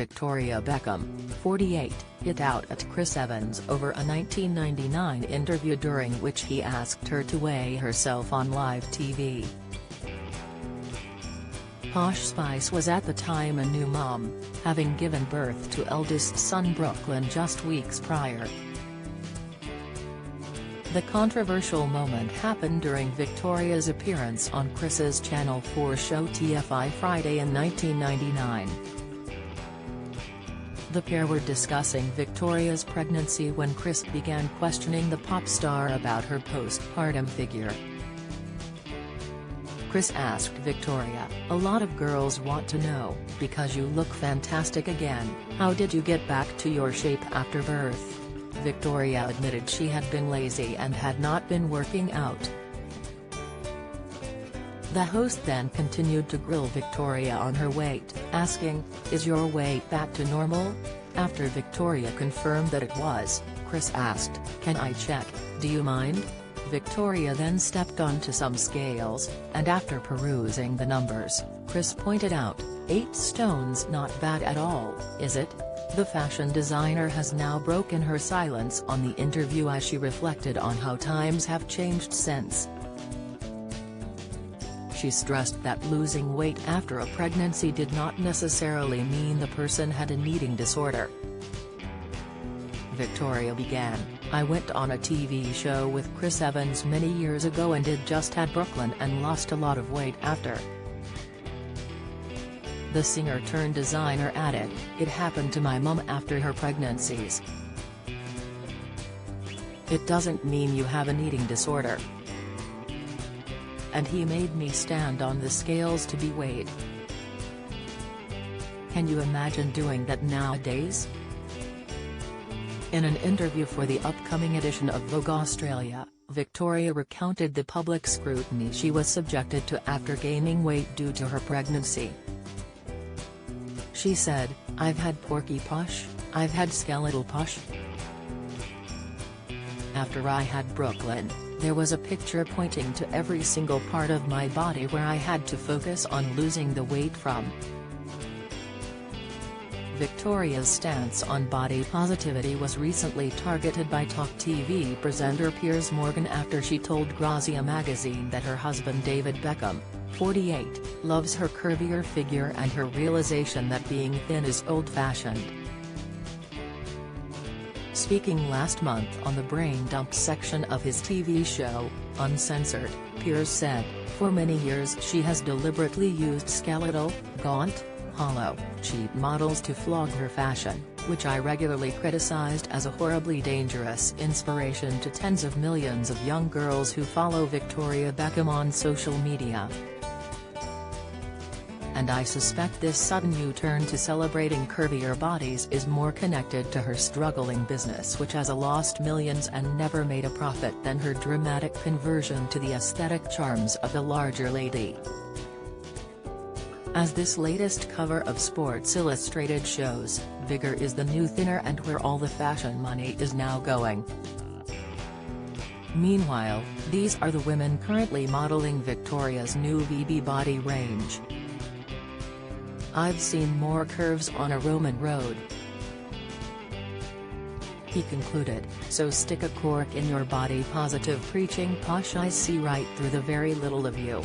Victoria Beckham, 48, hit out at Chris Evans over a 1999 interview during which he asked her to weigh herself on live TV. Posh Spice was at the time a new mom, having given birth to eldest son Brooklyn just weeks prior. The controversial moment happened during Victoria's appearance on Chris's Channel 4 show TFI Friday in 1999. The pair were discussing Victoria's pregnancy when Chris began questioning the pop star about her postpartum figure. Chris asked Victoria, "A lot of girls want to know, because you look fantastic again, how did you get back to your shape after birth?" Victoria admitted she had been lazy and had not been working out. The host then continued to grill Victoria on her weight, asking, "Is your weight back to normal?" After Victoria confirmed that it was, Chris asked, "Can I check, do you mind?" Victoria then stepped onto some scales, and after perusing the numbers, Chris pointed out, 8 stones not bad at all, is it? The fashion designer has now broken her silence on the interview as she reflected on how times have changed since. She stressed that losing weight after a pregnancy did not necessarily mean the person had an eating disorder. Victoria began, "I went on a TV show with Chris Evans many years ago and did just had Brooklyn and lost a lot of weight after." The singer-turned-designer added, "It happened to my mum after her pregnancies. It doesn't mean you have an eating disorder. And he made me stand on the scales to be weighed. Can you imagine doing that nowadays?" In an interview for the upcoming edition of Vogue Australia, Victoria recounted the public scrutiny she was subjected to after gaining weight due to her pregnancy. She said, "I've had porky posh, I've had skeletal posh. After I had Brooklyn, there was a picture pointing to every single part of my body where I had to focus on losing the weight from." Victoria's stance on body positivity was recently targeted by talk TV presenter Piers Morgan after she told Grazia magazine that her husband David Beckham, 48, loves her curvier figure and her realization that being thin is old-fashioned. Speaking last month on the Brain Dump section of his TV show, Uncensored, Piers said, "For many years she has deliberately used skeletal, gaunt, hollow, cheap models to flog her fashion, which I regularly criticized as a horribly dangerous inspiration to tens of millions of young girls who follow Victoria Beckham on social media. And I suspect this sudden U-turn to celebrating curvier bodies is more connected to her struggling business, which has lost millions and never made a profit, than her dramatic conversion to the aesthetic charms of the larger lady." As this latest cover of Sports Illustrated shows, bigger is the new thinner and where all the fashion money is now going. Meanwhile, these are the women currently modeling Victoria's new VB body range. "I've seen more curves on a Roman road," he concluded, "so stick a cork in your body positive preaching posh. I see right through the very little of you."